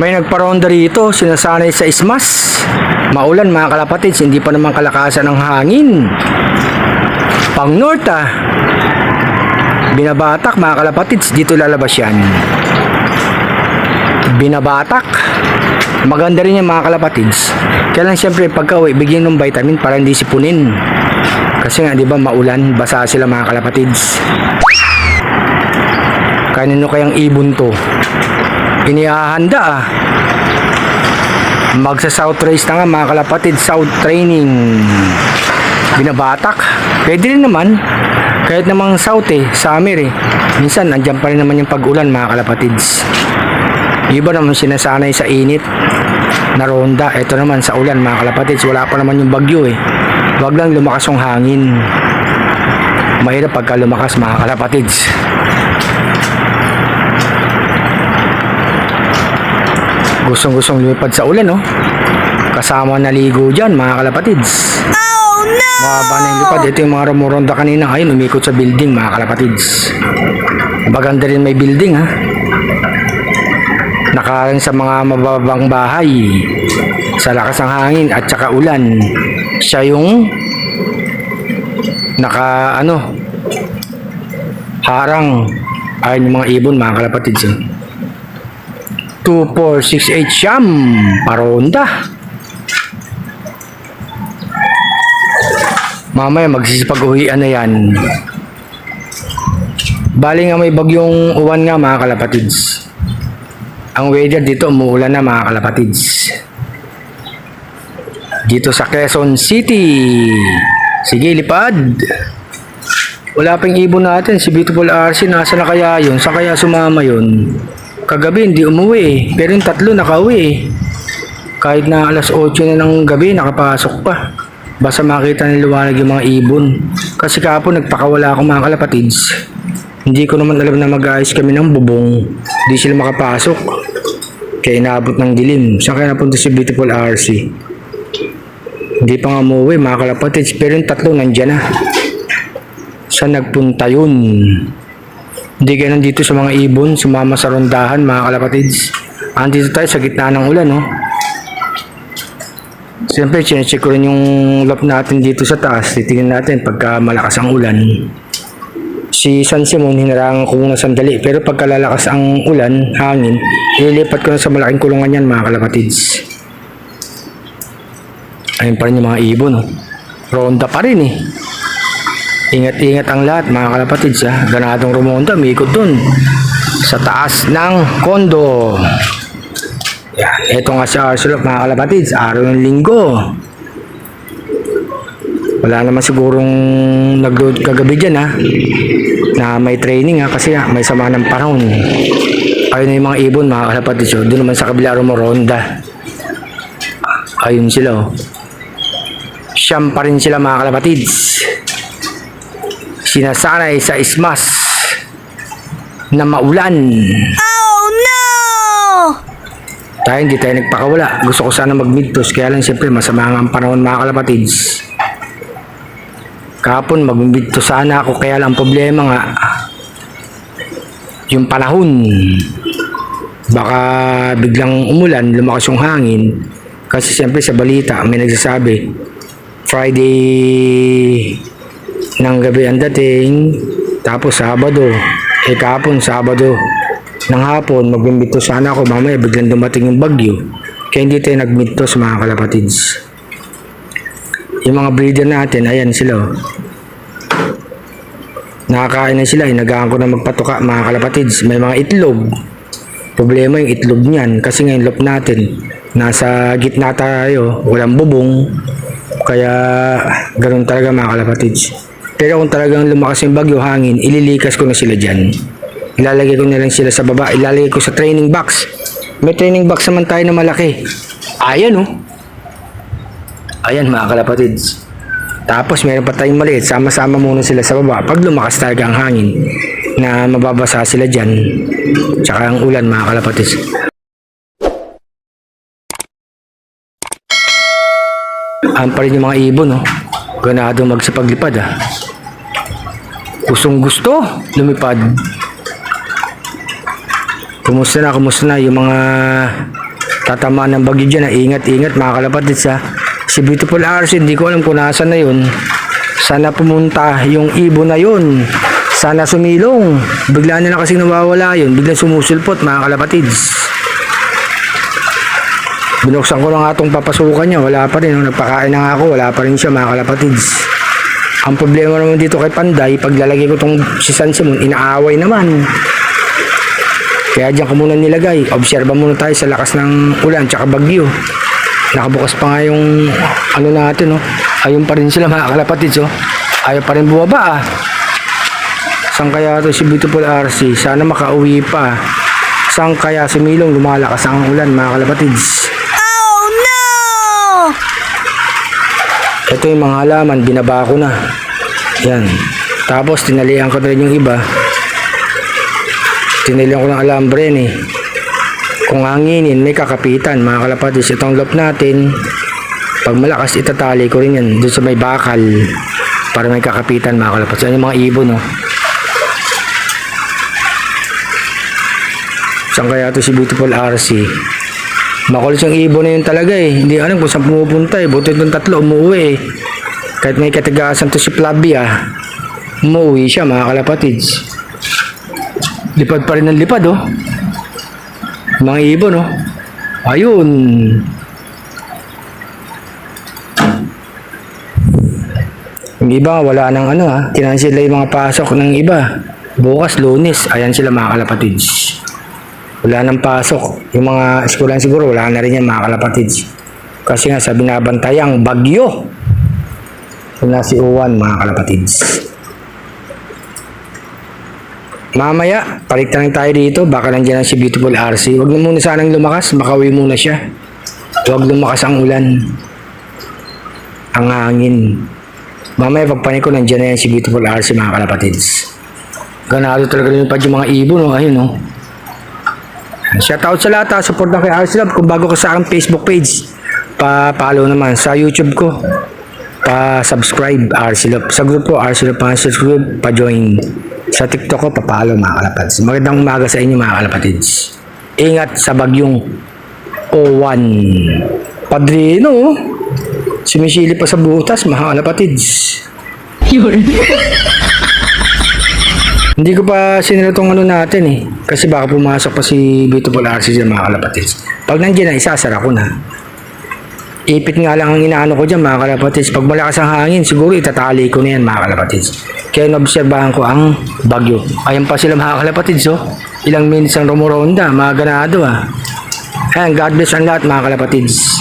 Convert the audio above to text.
May nagparonda rito, sinasanay sa ismas. Maulan mga kalapatids, hindi pa naman kalakasan ng hangin. Pang north Binabatak mga kalapatids, dito lalabas yan. Binabatak. Maganda rin yan mga kalapatids. Kaya lang siyempre pagka uwi, bigyan ng vitamin para hindi sipunin. Kasi nga di ba maulan, basa sila mga kalapatids. Kanino kayang ibon to? Inihahanda Magsa south race na nga mga kalapatids, south training. Binabatak. Pwede rin naman. Kahit namang south summer minsan andyan pa rin naman yung pag-ulan mga kalapatids. Iba naman sinasanay sa init na ronda. Ito naman sa ulan mga kalapatids, wala pa naman yung bagyo Wag lang lumakas yung hangin. Mahirap pagka lumakas mga kalapatids. Gustong lumipad sa ulan kasama na ligo dyan mga kalapatids. Oh no! Mahaba na yung lipad. Ito yung mga rumuronda kanina. Ayun, umikot sa building mga kalapatids. Maganda rin may building Nakarin sa mga mababang bahay. Sa lakas ng hangin at saka ulan. Siya yung harang. Ayun yung mga ibon mga kalapatids 2, 4, 6, 8 siyam paronda. Mamaya magsisipag-uwian na yan. Bali nga may bagyong uwan nga mga kalapatids. Ang weather dito umuulan na mga kalapatids. Dito sa Quezon City. Sige, lipad. Wala pang ibon natin. Si Beautiful RC, nasa na kaya yun? Saan kaya sumama yun? Kagabi hindi umuwi pero yung tatlo nakauwi Kahit na alas 8 na ng gabi nakapasok pa. Basta makita ng liwanag yung mga ibon. Kasi kahapon nagpakawala ako mga kalapatids. Hindi ko naman alam na mag-ayos kami ng bubong. Hindi sila makapasok. Kaya inaabot ng dilim. Saan kaya napunta si Beautiful RC? Hindi pa nga umuwi mga kalapatids. Pero yung tatlo nandyan na. Saan nagpunta yun? Hindi kaya nandito sa mga ibon, sumama sa rondahan mga kalapatids. Andito tayo sa gitna ng ulan Siyempre, chinecheck ko rin yung lap natin dito sa taas. Titingnan natin pagka malakas ang ulan. Si San Simon, hinarangan ko muna sandali. Pero pagka lalakas ang ulan, hangin, ililipat ko na sa malaking kulungan yan mga kalapatids. Ayun pa rin yung mga ibon Ronda pa rin Ingat-ingat ang lahat mga kalapatids Ganadong rumonda, umikot dun sa taas ng kondo. Yan, eto nga si Arsulop mga kalapatids, araw ng linggo. Wala naman sigurong nag-load kagabi dyan na may training kasi may sama ng panahon. Ayun na yung mga ibon mga kalapatids doon naman sa kabila rumoronda. Ayun sila Siyam pa rin sila mga kalapatids. Sinasanay sa ismas na maulan. Oh no! Tayo hindi tayo nagpakawala. Gusto ko sana mag-midtos. Kaya lang siyempre masama ang panahon mga kalapatids. Kahapon mag-midtos sana ako. Kaya lang problema nga yung panahon. Baka biglang umulan, lumakas yung hangin. Kasi siyempre sa balita may nagsasabi Friday ng gabi ang dating, tapos Sabado. Kahapon Sabado ng hapon mag-midtos sana ako, mamaya biglang dumating yung bagyo. Kaya hindi tayo nag-midtos mga kalapatids. Yung mga breeder natin, ayan sila nakakain na sila. Inagaan ko na magpatuka mga kalapatids. May mga itlog. Problema yung itlog niyan kasi ngayon lop natin nasa gitna tayo, walang bubong. Kaya ganun talaga mga kalapatids. Pero kung talagang lumakas yung bagyo, hangin, ililikas ko na sila dyan. Ilalagay ko na lang sila sa baba. Ilalagay ko sa training box. May training box naman tayo na malaki. Ayan Ayan mga kalapatids. Tapos meron pa tayong maliit. Sama-sama muna sila sa baba. Pag lumakas talaga ang hangin, na mababasa sila dyan. Tsaka ang ulan mga kalapatids. Ang pa rin yung mga ibon ganado magsipaglipad Gustong gusto lumipad. Kumusta na yung mga tatamaan ng bagyo dyan. Ingat mga kalapatids ha. Si Beautiful RC, hindi ko alam kung nasan na yun. Sana pumunta yung ibon na yun. Sana sumilong. Bigla na kasing nawawala yun. Bigla sumusulpot mga kalapatids. Binuksan ko na nga itong papasukan niya. Wala pa rin. Nung nagpakain na nga ako, wala pa rin siya mga kalapatids. Ang problema naman dito kay Panday, paglalagay ko itong si San Simon, inaaway naman. Kaya dyan ko muna nilagay. Obserba muna tayo sa lakas ng ulan tsaka bagyo. Nakabukas pa nga yung ano natin, oh. Ayun pa rin sila mga kalapatids, oh. Ayaw pa rin bumaba, ah. Saan kaya to si Beautiful RC? Sana makauwi pa. Saan kaya sumilong lumalakas ang ulan mga kalapatids? Oh no! Ito yung mga halaman, binaba ko na. Yan. Tapos tinalian ko na rin yung iba. Tinalian ko ng alambre eh. Kung hanginin, may kakapitan mga kalapatids. Itong loop natin, pag malakas itatali ko rin yan doon sa may bakal para may kakapitan mga kalapatids. Yan yung mga ibon, no? Saan kaya to si Beautiful RC? Makulis yung ibon na yun talaga eh. Hindi alam kung saan pumupunta eh. Buti itong tatlo umuwi eh. Kahit may katagasan to si Flavie ah. Umuwi siya mga kalapatids. Lipad pa rin ng lipad oh. Mga ibon oh. Ayun. Yung iba wala nang ano ha. Kinansel yung mga pasok ng iba. Bukas Lunes. Ayan sila mga kalapatids. Wala nang pasok. Yung mga eskwelahan siguro wala na rin yan mga kalapatids. Kasi nga sa binabantayang bagyo. Wala si Uwan mga kalapatids. Mamaya, palikta lang tayo dito. Baka nandiyan ang si Beautiful RC. Huwag na muna sanang lumakas. Makauwi muna siya. Huwag lumakas ang ulan. Ang hangin. Mamaya, pagpanik ko, nandiyan na yan si Beautiful RC, mga kalapatids. Ganado talaga rin yung mga ibon. Oh. Ayun, oh. Shoutout sa lahat. Support na kay RC Love. Kung bago ka sa aking Facebook page, pa-follow naman. Sa YouTube ko, pa-subscribe RC Love. Sa grupo, RC Love, pa-subscribe, pa-join. Sa TikTok ko, papalo mga kalapatids. Magandang umaga sa inyo mga kalapatids. Ingat sa bagyong O1. Padrino, oh. Sumisili pa sa butas mga kalapatids. Hindi ko pa sinira tong ano natin eh. Kasi baka pumasok pa si Beautiful RC dyan mga kalapatids. Pag nandiyan na, isasara ko na. Ipit nga lang ang inaano ko dyan mga kalapatids. Pag malakas ang hangin, siguro itatali ko na yan mga kalapatids. Kaya naobserbahan ko ang bagyo. Ayan pa sila mga kalapatids, oh. Ilang minutes ang rumuronda, mga ganado ah. Ayan, God bless ang lahat mga kalapatids.